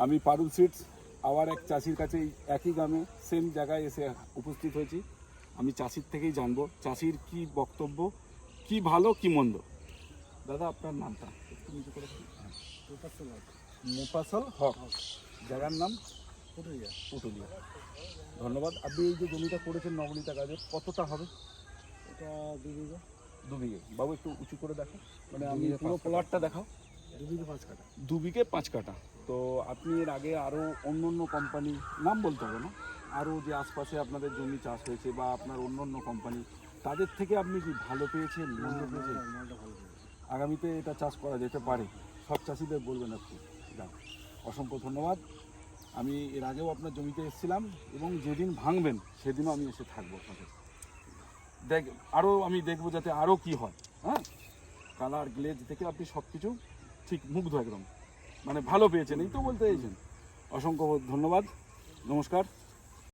আমি পারুল সিডস আবার এক চাষির কাছে একই গ্রামে সেম জায়গায় এসে উপস্থিত হয়েছি। আমি চাষির থেকেই জানবো চাষির কি বক্তব্য, কি ভালো কি মন্দ। দাদা আপনার নামটা একটু নিচে করে বলুন। মোফাসল হক, জায়গার নাম পুটুলিয়া। ধন্যবাদ। আপনি এই যে জমিটা করেছেন নবনীতা গাজর, কতটা হবে? এটা 2 বিঘা। 2 বিঘে। বাবু একটু উঁচু করে দেখো, মানে আমি পুরো প্লটটা দেখাও। 2 বিঘে 5 কাঠা। 2 বিঘে 5 কাঠা। তো আপনি এর আগে আরও অন্য কোম্পানি, নাম বলতে হবে না, আরও যে আশপাশে আপনাদের জমি চাষ হয়েছে বা আপনার অন্য কোম্পানি, তাদের থেকে আপনি কি ভালো পেয়েছেন, মন্দ পেয়েছেন? মালটা ভালো পেয়েছি। আগামীতে এটা চাষ করা যেতে পারে, সব চাষিদের বলবেন আপনি। যাক, অসংখ্য ধন্যবাদ। আমি এর আগেও আপনার জমিতে এসেছিলাম এবং যেদিন ভাঙবেন সেদিনও আমি এসে থাকবো আপনাদের। আরও আমি দেখবো যাতে আরও কি হয়। হ্যাঁ, কালার গ্লেজ থেকে আপনি সব কিছু ঠিক মুগ্ধ একদম, মানে ভালো পেয়েছেন, এই তো বলতে চাইছেন। অসংখ্য ধন্যবাদ, নমস্কার।